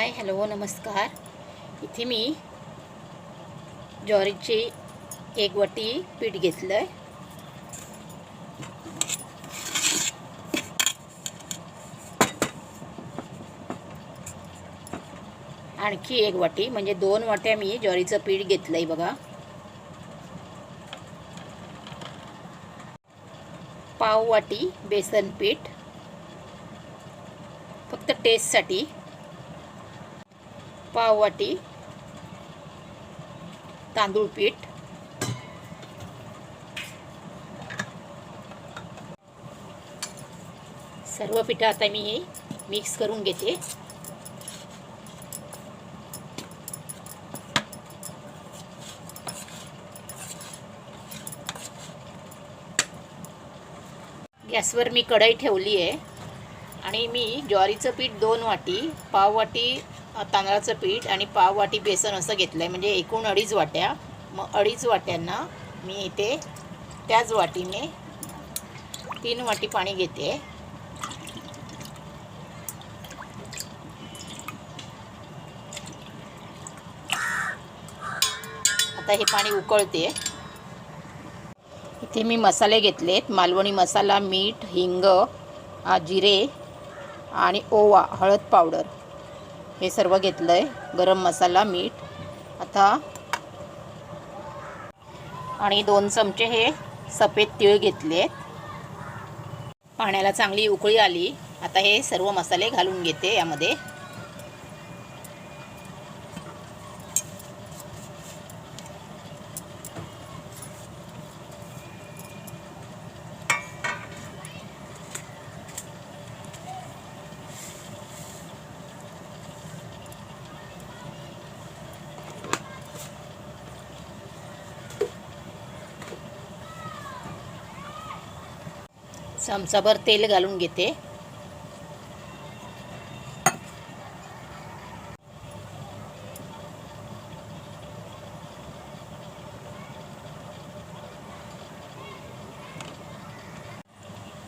Hi hello नमस्कार. इथे मी ज्वारीची एक वाटी पीठ घेतलं आहे. आणखी एक वाटी म्हणजे 2 वाट्या मी ज्वारीचं पीठ घेतलं आहे बघा. पाव वाटी बेसन पीठ फक्त टेस्टसाठी. पाव वाटी तांदूळ पीठ, सर्व पीठ आता मी हे मिक्स करून घेते. गॅसवर मी कढई ठेवली आहे आणि मी ज्वारीचं पीठ 2 वाटी, पाव वाटी तांदळाचं पीठ आणि पाव वाटी बेसन असं घेतलं आहे, म्हणजे एकूण 2.5 वाट्या. मग 2.5 वाट्यांना मी इथे त्याच वाटीने 3 वाटी पाणी घेते. आता हे पाणी उकळते. इथे मी मसाले घेतलेत. मालवणी मसाला, मीठ, हिंग, जिरे आणि ओवा, हळद पावडर हे सर्व घेतलं आहे. गरम मसाला, मीठ आता आणि 2 चमचे हे सफेद तीळ घेतले. पाण्याला चांगली उकळी आली. आता हे सर्व मसाले घालून घेते यामध्ये. चमचाभर तेल घालून घेते.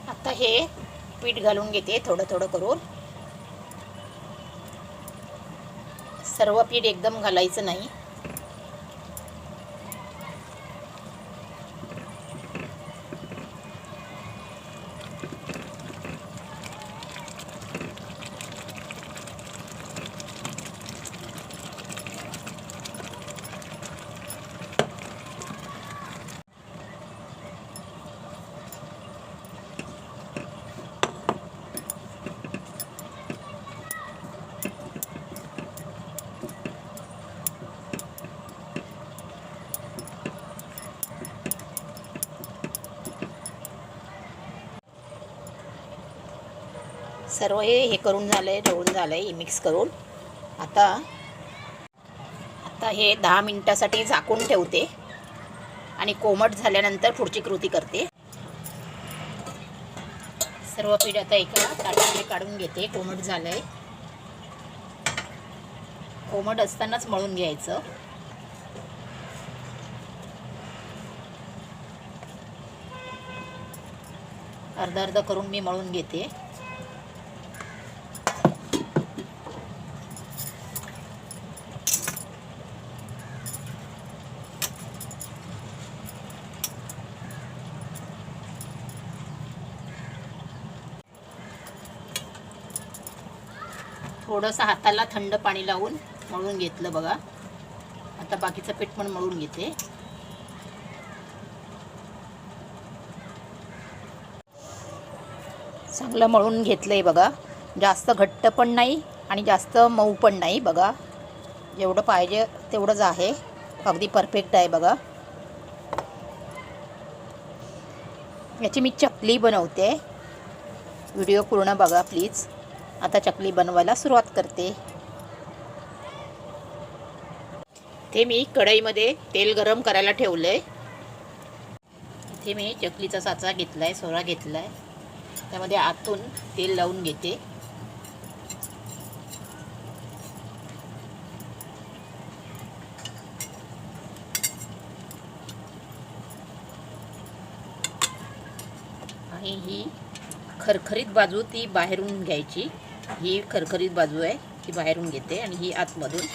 आता हे पीठ घालून घेते थोडं थोडं करून. सर्व पीठ एकदम घालायचं नाही. सर्व हे करून झालंय, ढवळून झालंय मिक्स करून. आता हे 10 मिनिटासाठी झाकून ठेवते आणि कोमट झाल्यानंतर पुढची कृती करते. सर्व पीठ आता एका ताटामध्ये काढून घेते. कोमट झालंय. कोमट असतानाच मळून घ्यायचं. अर्धा अर्धा करून मी मळून घेते. थोडंसं हाताला थंड पाणी लावून मळून घेतलं बघा. आता बाकीचं पीठ पण मळून घेते. चांगलं मळून घेतलंय बघा. जास्त घट्ट पण नाही आणि जास्त मऊ पण नाही बघा. जेवढं पाहिजे तेवढंच आहे. अगदी परफेक्ट आहे बघा. याची मी चकली बनवते. व्हिडिओ पूर्ण बघा प्लीज. आता चकली बनवायला सुरुवात करते. ते मी कढईमध्ये तेल गरम करायला ठेवलंय. इथे मी चकलीचा साचा घेतलाय, सोरा घेतलाय. त्यामध्ये आतून तेल लावून घेते. आणि ही खरखरीत बाजू ती बाहेरून घ्यायची. ही खरखरीत बाजू आहे. ही बाहेरून घेते आणि ही आतमधून.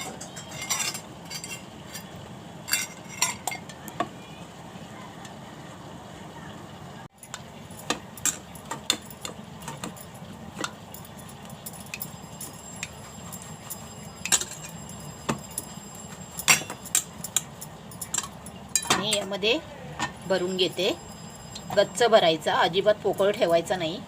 आणि यामध्ये भरून घेते. गच्च भरायचा, अजिबात पोकळ ठेवायचा नाही.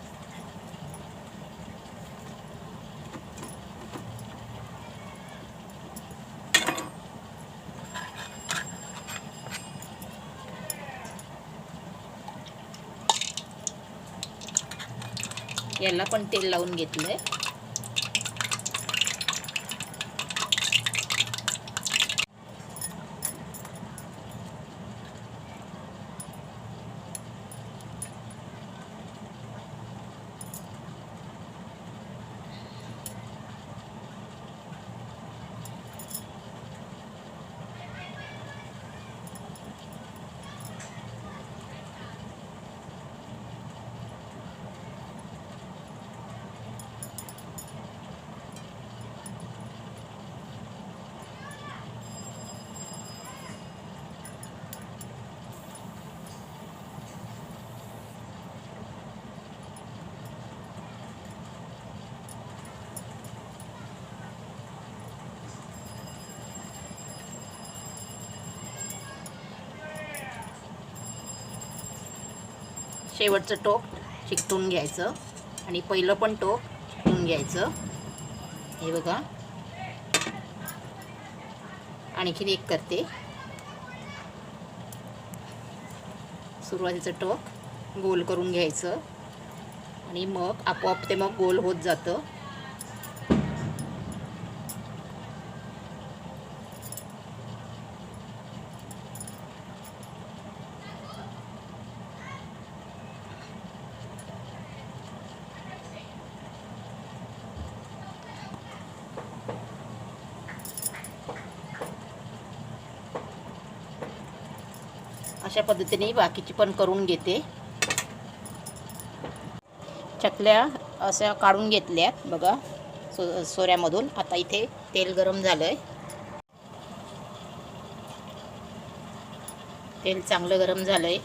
याला पण तेल लावून घेतलंय. शेवटचं टोक चिकटून घ्यायचं आणि पहिलं पण टोक चिकटून घ्यायचं. हे बघा, आणखीन एक करते. सुरुवातीचं टोक गोल करून घ्यायचं आणि मग आपोआप ते मग गोल होत जातं. अशा पद्धतीने बाकीची पण करून घेते. चकल्या अशा काढून घेतल्यात बघा सोऱ्यामधून. आता इथे तेल गरम झालंय. तेल चांगलं गरम झालंय.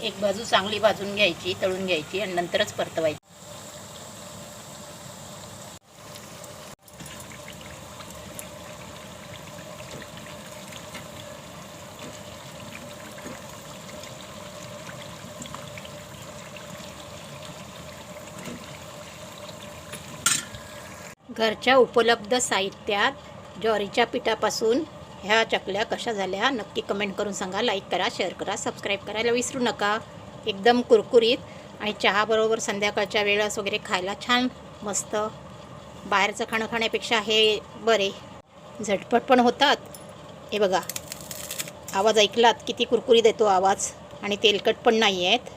एक बाजू चांगली भाजून घ्यायची, तळून घ्यायची आणि नंतरच परतवायची. घरच्या उपलब्ध साहित्यात ज्वारीच्या पिठापासून ह्या चकल्या कशा झाल्या नक्की कमेंट करून सांगा. लाईक करा, शेअर करा, सबस्क्राईब करायला विसरू नका. एकदम कुरकुरीत आणि चहाबरोबर संध्याकाळच्या वेळेस वगैरे खायला छान मस्त. बाहेरचं खाणं खाण्यापेक्षा हे बरे, झटपट पण होतात. हे बघा, आवाज ऐकलात किती कुरकुरीत येतो आवाज आणि तेलकट पण नाही आहेत.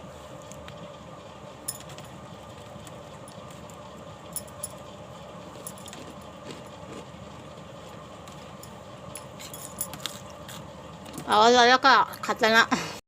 आवाज आला का खाताना?